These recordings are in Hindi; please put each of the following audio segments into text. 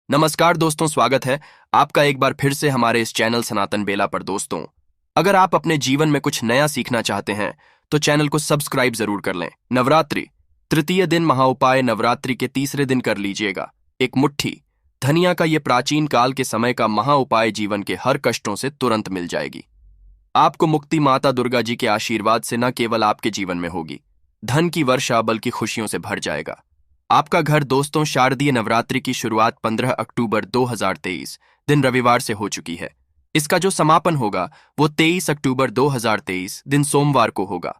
नमस्कार दोस्तों, स्वागत है आपका एक बार फिर से हमारे इस चैनल सनातन बेला पर। दोस्तों, अगर आप अपने जीवन में कुछ नया सीखना चाहते हैं तो चैनल को सब्सक्राइब जरूर कर लें। नवरात्रि तृतीय दिन महाउपाय नवरात्रि के तीसरे दिन कर लीजिएगा। एक मुट्ठी धनिया का ये प्राचीन काल के समय का महाउपाय जीवन के हर कष्टों से तुरंत मिल जाएगी। आपको मुक्ति माता दुर्गा जी के आशीर्वाद से न केवल आपके जीवन में होगी धन की वर्षा, बल्कि खुशियों से भर जाएगा आपका घर। दोस्तों, शारदीय नवरात्रि की शुरुआत 15 अक्टूबर 2023 दिन रविवार से हो चुकी है। इसका जो समापन होगा वो 23 अक्टूबर 2023 दिन सोमवार को होगा।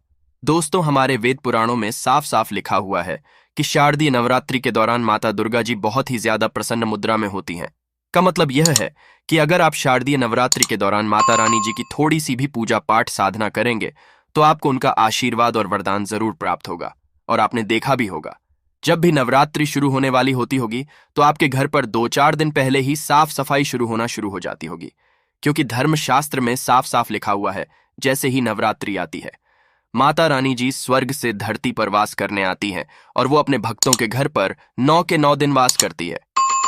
दोस्तों, हमारे वेद पुराणों में साफ साफ लिखा हुआ है कि शारदीय नवरात्रि के दौरान माता दुर्गा जी बहुत ही ज्यादा प्रसन्न मुद्रा में होती हैं। का मतलब यह है कि अगर आप शारदीय नवरात्रि के दौरान माता रानी जी की थोड़ी सी भी पूजा पाठ साधना करेंगे तो आपको उनका आशीर्वाद और वरदान जरूर प्राप्त होगा। और आपने देखा भी होगा, जब भी नवरात्रि शुरू होने वाली होती होगी तो आपके घर पर 2-4 दिन पहले ही साफ सफाई शुरू होना शुरू हो जाती होगी, क्योंकि धर्मशास्त्र में साफ साफ लिखा हुआ है जैसे ही नवरात्रि आती है माता रानी जी स्वर्ग से धरती पर वास करने आती हैं और वो अपने भक्तों के घर पर 9 के 9 दिन वास करती है।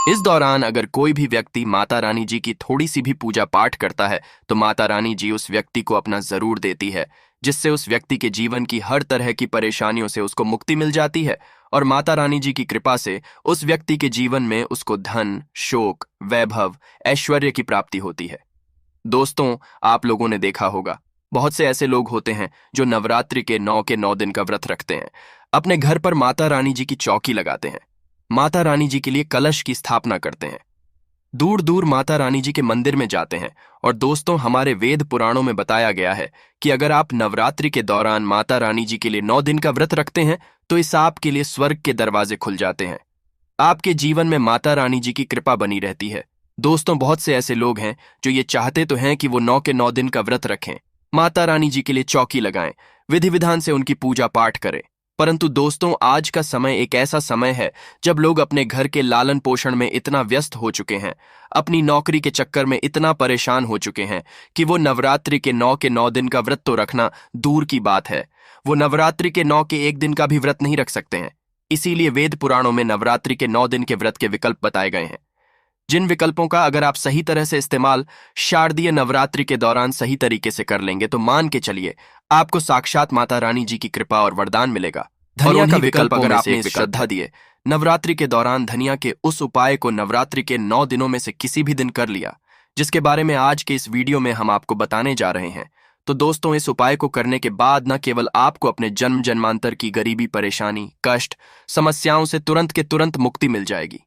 इस दौरान अगर कोई भी व्यक्ति माता रानी जी की थोड़ी सी भी पूजा पाठ करता है तो माता रानी जी उस व्यक्ति को अपना जरूर देती है, जिससे उस व्यक्ति के जीवन की हर तरह की परेशानियों से उसको मुक्ति मिल जाती है और माता रानी जी की कृपा से उस व्यक्ति के जीवन में उसको धन, शोक, वैभव, ऐश्वर्य की प्राप्ति होती है। दोस्तों, आप लोगों ने देखा होगा, बहुत से ऐसे लोग होते हैं जो नवरात्रि के 9 के 9 दिन का व्रत रखते हैं, अपने घर पर माता रानी जी की चौकी लगाते हैं, माता रानी जी के लिए कलश की स्थापना करते हैं, दूर दूर माता रानी जी के मंदिर में जाते हैं। और दोस्तों, हमारे वेद पुराणों में बताया गया है कि अगर आप नवरात्रि के दौरान माता रानी जी के लिए 9 दिन का व्रत रखते हैं तो इस आपके लिए स्वर्ग के दरवाजे खुल जाते हैं। आपके जीवन में माता रानी जी की कृपा बनी रहती है। दोस्तों, बहुत से ऐसे लोग हैं जो ये चाहते तो हैं कि वो 9 के 9 दिन का व्रत रखें, माता रानी जी के लिए चौकी लगाएं, विधि विधान से उनकी पूजा पाठ करें। परंतु दोस्तों, आज का समय एक ऐसा समय है जब लोग अपने घर के लालन पोषण में इतना व्यस्त हो चुके हैं, अपनी नौकरी के चक्कर में इतना परेशान हो चुके हैं कि वो नवरात्रि के 9 के 9 दिन का व्रत तो रखना दूर की बात है, वो नवरात्रि के 9 के 1 दिन का भी व्रत नहीं रख सकते हैं। इसीलिए वेद पुराणों में नवरात्रि के 9 दिन के व्रत के विकल्प बताए गए हैं, जिन विकल्पों का अगर आप सही तरह से इस्तेमाल शारदीय नवरात्रि के दौरान सही तरीके से कर लेंगे तो मान के चलिए आपको साक्षात माता रानी जी की कृपा और वरदान मिलेगा। धनिया का विकल्प अगर आपने श्रद्धा दिए, नवरात्रि के दौरान धनिया के उस उपाय को नवरात्रि के 9 दिनों में से किसी भी दिन कर लिया, जिसके बारे में आज के इस वीडियो में हम आपको बताने जा रहे हैं, तो दोस्तों, इस उपाय को करने के बाद न केवल आपको अपने जन्म जन्मांतर की गरीबी, परेशानी, कष्ट, समस्याओं से तुरंत के तुरंत मुक्ति मिल जाएगी।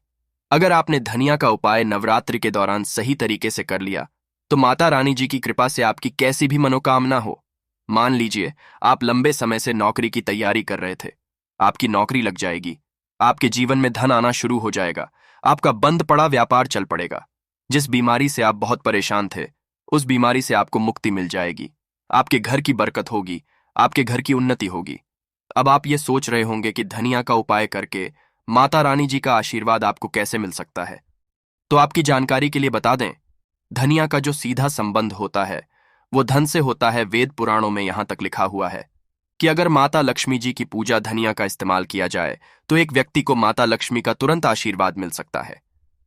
अगर आपने धनिया का उपाय नवरात्रि के दौरान सही तरीके से कर लिया तो माता रानी जी की कृपा से आपकी कैसी भी मनोकामना हो, मान लीजिए आप लंबे समय से नौकरी की तैयारी कर रहे थे, आपकी नौकरी लग जाएगी, आपके जीवन में धन आना शुरू हो जाएगा, आपका बंद पड़ा व्यापार चल पड़ेगा, जिस बीमारी से आप बहुत परेशान थे उस बीमारी से आपको मुक्ति मिल जाएगी, आपके घर की बरकत होगी, आपके घर की उन्नति होगी। अब आप ये सोच रहे होंगे कि धनिया का उपाय करके माता रानी जी का आशीर्वाद आपको कैसे मिल सकता है। तो आपकी जानकारी के लिए बता दें, धनिया का जो सीधा संबंध होता है वो धन से होता है। वेद पुराणों में यहां तक लिखा हुआ है कि अगर माता लक्ष्मी जी की पूजा धनिया का इस्तेमाल किया जाए तो एक व्यक्ति को माता लक्ष्मी का तुरंत आशीर्वाद मिल सकता है।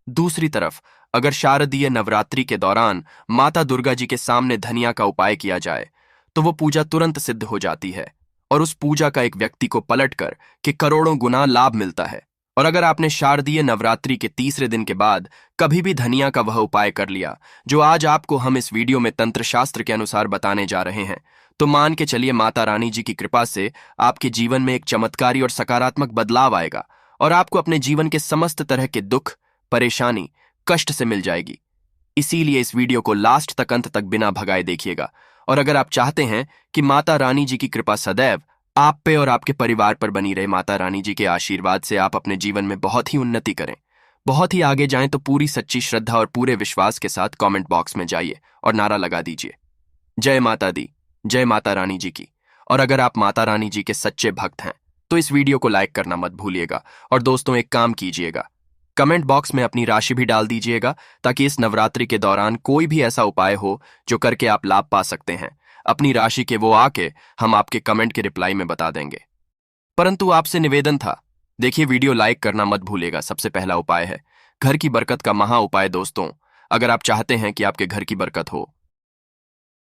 दूसरी तरफ, अगर शारदीय नवरात्रि के दौरान माता दुर्गा जी के सामने धनिया का उपाय किया जाए तो वो पूजा तुरंत सिद्ध हो जाती है और उस पूजा का एक व्यक्ति को पलटकर के करोड़ों गुना लाभ मिलता है। और अगर आपने शारदीय नवरात्रि के तीसरे दिन के बाद कभी भी धनिया का वह उपाय कर लिया जो आज आपको हम इस वीडियो में तंत्र शास्त्र के अनुसार बताने जा रहे हैं, तो मान के चलिए माता रानी जी की कृपा से आपके जीवन में एक चमत्कारी और सकारात्मक बदलाव आएगा और आपको अपने जीवन के समस्त तरह के दुख, परेशानी, कष्ट से मिल जाएगी। इसीलिए इस वीडियो को लास्ट तक, अंत तक बिना भगाए देखिएगा। और अगर आप चाहते हैं कि माता रानी जी की कृपा सदैव आप पे और आपके परिवार पर बनी रहे, माता रानी जी के आशीर्वाद से आप अपने जीवन में बहुत ही उन्नति करें, बहुत ही आगे जाएं, तो पूरी सच्ची श्रद्धा और पूरे विश्वास के साथ कमेंट बॉक्स में जाइए और नारा लगा दीजिए, जय माता दी, जय माता रानी जी की। और अगर आप माता रानी जी के सच्चे भक्त हैं तो इस वीडियो को लाइक करना मत भूलिएगा। और दोस्तों, एक काम कीजिएगा, कमेंट बॉक्स में अपनी राशि भी डाल दीजिएगा ताकि इस नवरात्रि के दौरान कोई भी ऐसा उपाय हो जो करके आप लाभ पा सकते हैं। अपनी राशि के वो आके हम आपके कमेंट के रिप्लाई में बता देंगे। परंतु आपसे निवेदन था, देखिए वीडियो लाइक करना मत भूलिएगा। सबसे पहला उपाय है घर की बरकत का महा उपाय दोस्तों। अगर आप चाहते हैं कि आपके घर की बरकत हो,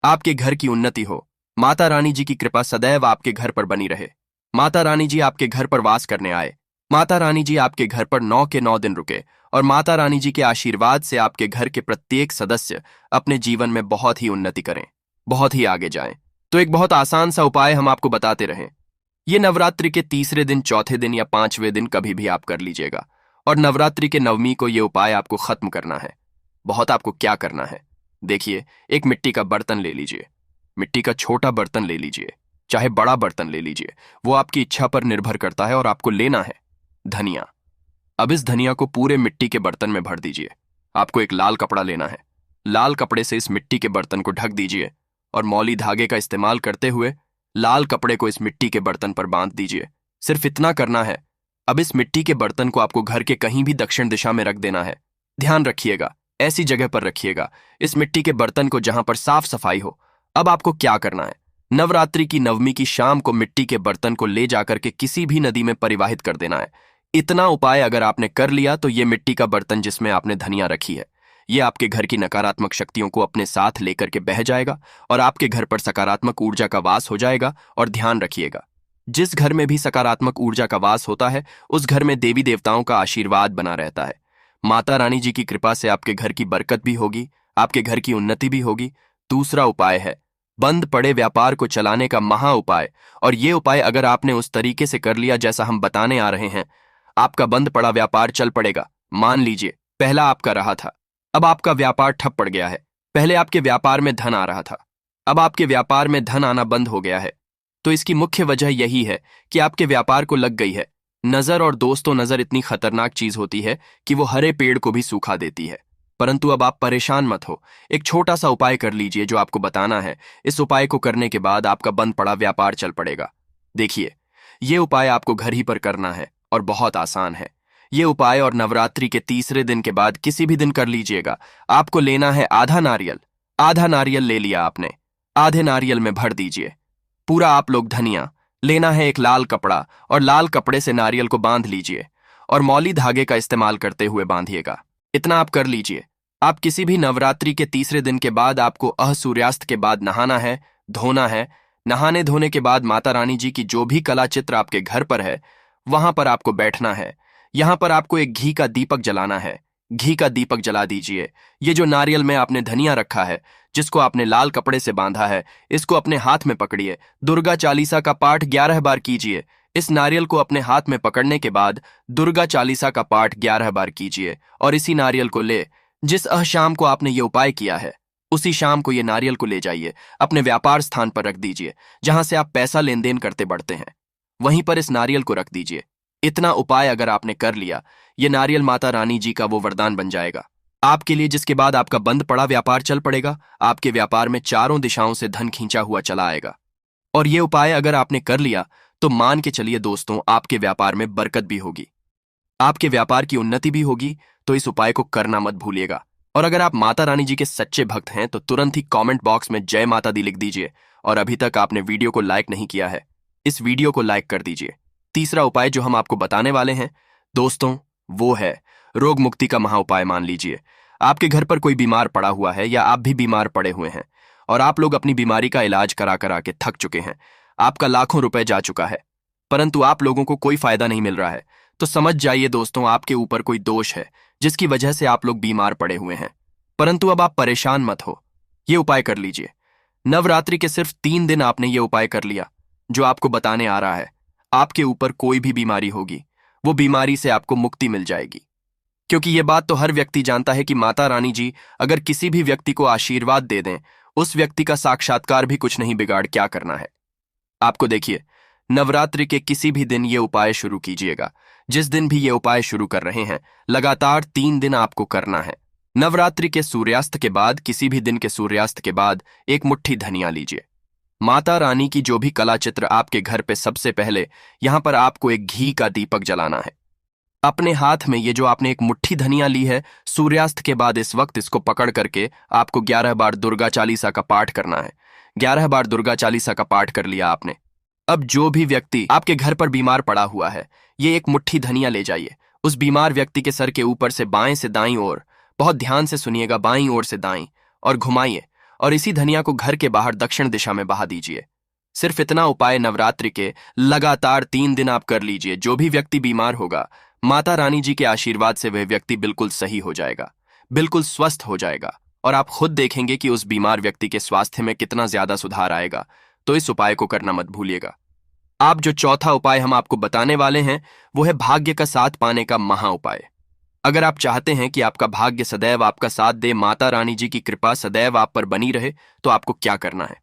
आपके घर की उन्नति हो, माता रानी जी की कृपा सदैव आपके घर पर बनी रहे, माता रानी जी आपके घर पर वास करने आए, माता रानी जी आपके घर पर 9 के 9 दिन रुके और माता रानी जी के आशीर्वाद से आपके घर के प्रत्येक सदस्य अपने जीवन में बहुत ही उन्नति करें, बहुत ही आगे जाएं, तो एक बहुत आसान सा उपाय हम आपको बताते रहें। ये नवरात्रि के तीसरे दिन, चौथे दिन या 5वें दिन कभी भी आप कर लीजिएगा। और नवरात्रि के नवमी को ये उपाय आपको खत्म करना है। बहुत आपको क्या करना है, देखिए, एक मिट्टी का बर्तन ले लीजिए, मिट्टी का छोटा बर्तन ले लीजिए, चाहे बड़ा बर्तन ले लीजिए, वो आपकी इच्छा पर निर्भर करता है। और आपको लेना है धनिया। अब इस धनिया को पूरे मिट्टी के बर्तन में भर दीजिए। आपको एक लाल कपड़ा लेना है, लाल कपड़े से इस मिट्टी के बर्तन को ढक दीजिए और मौली धागे का इस्तेमाल करते हुए लाल कपड़े को इस मिट्टी के बर्तन पर बांध दीजिए। सिर्फ इतना करना है। अब इस मिट्टी के बर्तन को आपको घर के कहीं भी दक्षिण दिशा में रख देना है। ध्यान रखिएगा, ऐसी जगह पर रखिएगा इस मिट्टी के बर्तन को जहां पर साफ सफाई हो। अब आपको क्या करना है, नवरात्रि की नवमी की शाम को मिट्टी के बर्तन को ले जाकर के किसी भी नदी में परिवाहित कर देना है। इतना उपाय अगर आपने कर लिया तो ये मिट्टी का बर्तन जिसमें आपने धनिया रखी है, ये आपके घर की नकारात्मक शक्तियों को अपने साथ लेकर के बह जाएगा और आपके घर पर सकारात्मक ऊर्जा का वास हो जाएगा। और ध्यान रखिएगा, जिस घर में भी सकारात्मक ऊर्जा का वास होता है उस घर में देवी देवताओं का आशीर्वाद बना रहता है। माता रानी जी की कृपा से आपके घर की बरकत भी होगी, आपके घर की उन्नति भी होगी। दूसरा उपाय है बंद पड़े व्यापार को चलाने का महा उपाय। और ये उपाय अगर आपने उस तरीके से कर लिया जैसा हम बताने आ रहे हैं, आपका बंद पड़ा व्यापार चल पड़ेगा। मान लीजिए पहला आपका रहा था, अब आपका व्यापार ठप पड़ गया है। पहले आपके व्यापार में धन आ रहा था, अब आपके व्यापार में धन आना बंद हो गया है। तो इसकी मुख्य वजह यही है कि आपके व्यापार को लग गई है नजर। और दोस्तों, नजर इतनी खतरनाक चीज होती है कि वो हरे पेड़ को भी सूखा देती है। परंतु अब आप परेशान मत हो, एक छोटा सा उपाय कर लीजिए जो आपको बताना है। इस उपाय को करने के बाद आपका बंद पड़ा व्यापार चल पड़ेगा। देखिए, ये उपाय आपको घर ही पर करना है और बहुत आसान है। ये उपाय और नवरात्रि के तीसरे दिन के बाद किसी भी दिन कर लीजिएगा। आपको लेना है आधा नारियल। आधा नारियल ले लिया आपने, आधे नारियल में भर दीजिए पूरा आप लोग धनिया। लेना है एक लाल कपड़ा और लाल कपड़े से नारियल को बांध लीजिए और मौली धागे का इस्तेमाल करते हुए बांधिएगा। इतना आप कर लीजिए। आप किसी भी नवरात्रि के तीसरे दिन के बाद आपको सूर्यास्त के बाद नहाना है, धोना है। नहाने धोने के बाद माता रानी जी की जो भी कला चित्र आपके घर पर है वहां पर आपको बैठना है। यहां पर आपको एक घी का दीपक जलाना है। घी का दीपक जला दीजिए। ये जो नारियल में आपने धनिया रखा है, जिसको आपने लाल कपड़े से बांधा है, इसको अपने हाथ में पकड़िए। दुर्गा चालीसा का पाठ 11 बार कीजिए। इस नारियल को अपने हाथ में पकड़ने के बाद दुर्गा चालीसा का पाठ 11 बार कीजिए और इसी नारियल को ले, जिस शाम को आपने ये उपाय किया है उसी शाम को ये नारियल को ले जाइए, अपने व्यापार स्थान पर रख दीजिए। जहां से आप पैसा लेन देन करते बढ़ते हैं वहीं पर इस नारियल को रख दीजिए। इतना उपाय अगर आपने कर लिया, ये नारियल माता रानी जी का वो वरदान बन जाएगा आपके लिए, जिसके बाद आपका बंद पड़ा व्यापार चल पड़ेगा। आपके व्यापार में चारों दिशाओं से धन खींचा हुआ चला आएगा। और ये उपाय अगर आपने कर लिया तो मान के चलिए दोस्तों, आपके व्यापार में बरकत भी होगी, आपके व्यापार की उन्नति भी होगी। तो इस उपाय को करना मत भूलिएगा। और अगर आप माता रानी जी के सच्चे भक्त हैं तो तुरंत ही कमेंट बॉक्स में जय माता दी लिख दीजिए। और अभी तक आपने वीडियो को लाइक नहीं किया है, इस वीडियो को लाइक कर दीजिए। तीसरा उपाय जो हम आपको बताने वाले हैं दोस्तों, वो है रोग मुक्ति का महा उपाय। मान लीजिए आपके घर पर कोई बीमार पड़ा हुआ है या आप भी बीमार पड़े हुए हैं और आप लोग अपनी बीमारी का इलाज करा करा के थक चुके हैं। आपका लाखों रुपए जा चुका है परंतु आप लोगों को कोई फायदा नहीं मिल रहा है। तो समझ जाइए दोस्तों, आपके ऊपर कोई दोष है जिसकी वजह से आप लोग बीमार पड़े हुए हैं। परंतु अब आप परेशान मत हो, ये उपाय कर लीजिए। नवरात्रि के सिर्फ 3 दिन आपने ये उपाय कर लिया जो आपको बताने आ रहा है, आपके ऊपर कोई भी बीमारी होगी वो बीमारी से आपको मुक्ति मिल जाएगी। क्योंकि ये बात तो हर व्यक्ति जानता है कि माता रानी जी अगर किसी भी व्यक्ति को आशीर्वाद दे दें, उस व्यक्ति का साक्षात्कार भी कुछ नहीं बिगाड़ क्या करना है आपको। देखिए, नवरात्रि के किसी भी दिन ये उपाय शुरू कीजिएगा। जिस दिन भी ये उपाय शुरू कर रहे हैं, लगातार 3 दिन आपको करना है। नवरात्रि के सूर्यास्त के बाद, किसी भी दिन के सूर्यास्त के बाद एक मुट्ठी धनिया लीजिए। माता रानी की जो भी कला चित्र आपके घर पे, सबसे पहले यहां पर आपको एक घी का दीपक जलाना है। अपने हाथ में ये जो आपने एक मुट्ठी धनिया ली है, सूर्यास्त के बाद इस वक्त इसको पकड़ करके आपको 11 बार दुर्गा चालीसा का पाठ करना है। 11 बार दुर्गा चालीसा का पाठ कर लिया आपने। अब जो भी व्यक्ति आपके घर पर बीमार पड़ा हुआ है, ये एक मुट्ठी धनिया ले जाइए, उस बीमार व्यक्ति के सर के ऊपर से बाएं से दाईं ओर, बहुत ध्यान से सुनिएगा, बाईं ओर से दाईं और घुमाइए और इसी धनिया को घर के बाहर दक्षिण दिशा में बहा दीजिए। सिर्फ इतना उपाय नवरात्रि के लगातार 3 दिन आप कर लीजिए। जो भी व्यक्ति बीमार होगा, माता रानी जी के आशीर्वाद से वह व्यक्ति बिल्कुल सही हो जाएगा, बिल्कुल स्वस्थ हो जाएगा और आप खुद देखेंगे कि उस बीमार व्यक्ति के स्वास्थ्य में कितना ज्यादा सुधार आएगा। तो इस उपाय को करना मत भूलिएगा। आप जो चौथा उपाय हम आपको बताने वाले हैं वो है भाग्य का साथ पाने का महा उपाय। अगर आप चाहते हैं कि आपका भाग्य सदैव आपका साथ दे, माता रानी जी की कृपा सदैव आप पर बनी रहे, तो आपको क्या करना है?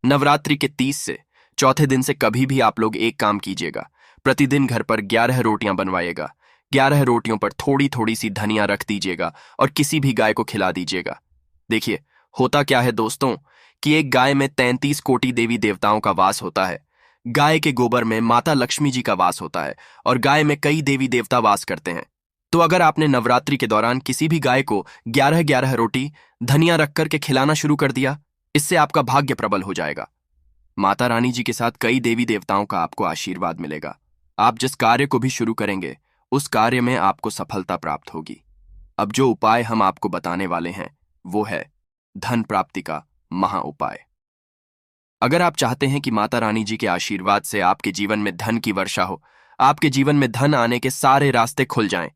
नवरात्रि के 30 से चौथे दिन से कभी भी आप लोग एक काम कीजिएगा। प्रतिदिन घर पर 11 रोटियां बनवाइएगा। 11 रोटियों पर थोड़ी थोड़ी सी धनिया रख दीजिएगा और किसी भी गाय को खिला दीजिएगा। देखिए, होता क्या है दोस्तों कि एक गाय में 33 कोटि देवी देवताओं का वास होता है। गाय के गोबर में माता लक्ष्मी जी का वास होता है और गाय में कई देवी देवता वास करते हैं। तो अगर आपने नवरात्रि के दौरान किसी भी गाय को 11-11 रोटी धनिया रख करके खिलाना शुरू कर दिया, इससे आपका भाग्य प्रबल हो जाएगा। माता रानी जी के साथ कई देवी देवताओं का आपको आशीर्वाद मिलेगा। आप जिस कार्य को भी शुरू करेंगे उस कार्य में आपको सफलता प्राप्त होगी। अब जो उपाय हम आपको बताने वाले हैं वो है धन प्राप्ति का महा उपाय। अगर आप चाहते हैं कि माता रानी जी के आशीर्वाद से आपके जीवन में धन की वर्षा हो, आपके जीवन में धन आने के सारे रास्ते खुल जाएं,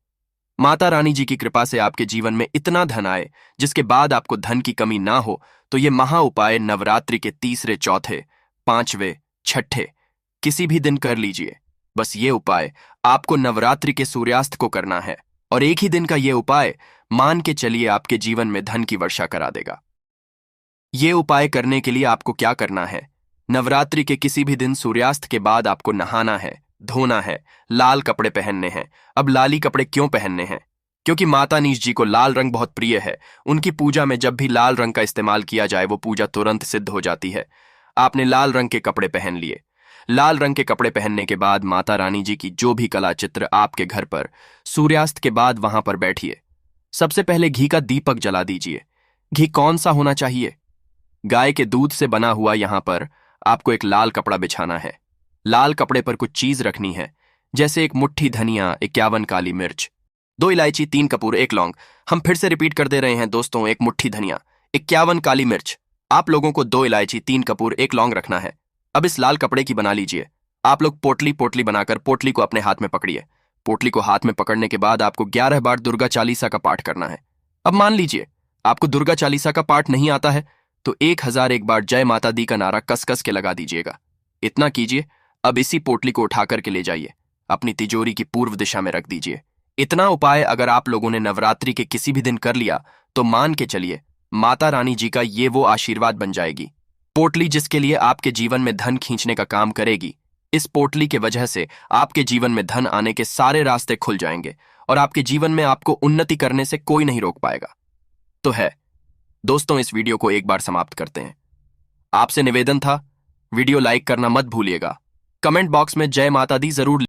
माता रानी जी की कृपा से आपके जीवन में इतना धन आए जिसके बाद आपको धन की कमी ना हो, तो ये महा उपाय नवरात्रि के तीसरे, चौथे, पांचवें, छठे किसी भी दिन कर लीजिए। बस ये उपाय आपको नवरात्रि के सूर्यास्त को करना है और एक ही दिन का ये उपाय मान के चलिए आपके जीवन में धन की वर्षा करा देगा। ये उपाय करने के लिए आपको क्या करना है? नवरात्रि के किसी भी दिन सूर्यास्त के बाद आपको नहाना है, धोना है, लाल कपड़े पहनने हैं। अब लाली कपड़े क्यों पहनने हैं? क्योंकि माता नीश जी को लाल रंग बहुत प्रिय है। उनकी पूजा में जब भी लाल रंग का इस्तेमाल किया जाए वो पूजा तुरंत सिद्ध हो जाती है। आपने लाल रंग के कपड़े पहन लिए। लाल रंग के कपड़े पहनने के बाद माता रानी जी की जो भी कला चित्र आपके घर पर सूर्यास्त के बाद वहां पर बैठिए। सबसे पहले घी का दीपक जला दीजिए। घी कौन सा होना चाहिए? गाय के दूध से बना हुआ। यहां पर आपको एक लाल कपड़ा बिछाना है। लाल कपड़े पर कुछ चीज रखनी है, जैसे एक मुट्ठी धनिया, 51 काली मिर्च, 2 इलायची, 3 कपूर, 1 लौंग। हम फिर से रिपीट कर दे रहे हैं दोस्तों, एक मुट्ठी धनिया, 51 काली मिर्च। आप लोगों को 2 इलायची, 3 कपूर, 1 लौंग रखना है। अब इस लाल कपड़े की बना लीजिए। आप लोग पोटली पोटली बनाकर पोटली को अपने हाथ में पकड़िए। पोटली को हाथ में पकड़ने के बाद आपको 11 बार दुर्गा चालीसा का पाठ करना है। अब मान लीजिए आपको दुर्गा चालीसा का पाठ नहीं आता है तो 1001 बार जय माता दी का नारा कस कस के लगा दीजिएगा। इतना कीजिए। अब इसी पोटली को उठा करके ले जाइए, अपनी तिजोरी की पूर्व दिशा में रख दीजिए। इतना उपाय अगर आप लोगों ने नवरात्रि के किसी भी दिन कर लिया तो मान के चलिए माता रानी जी का ये वो आशीर्वाद बन जाएगी। पोटली जिसके लिए आपके जीवन में धन खींचने का काम करेगी, इस पोटली के वजह से आपके जीवन में धन आने के सारे रास्ते खुल जाएंगे और आपके जीवन में आपको उन्नति करने से कोई नहीं रोक पाएगा। तो है दोस्तों, इस वीडियो को एक बार समाप्त करते हैं। आपसे निवेदन था, वीडियो लाइक करना मत भूलिएगा। कमेंट बॉक्स में जय माता दी जरूर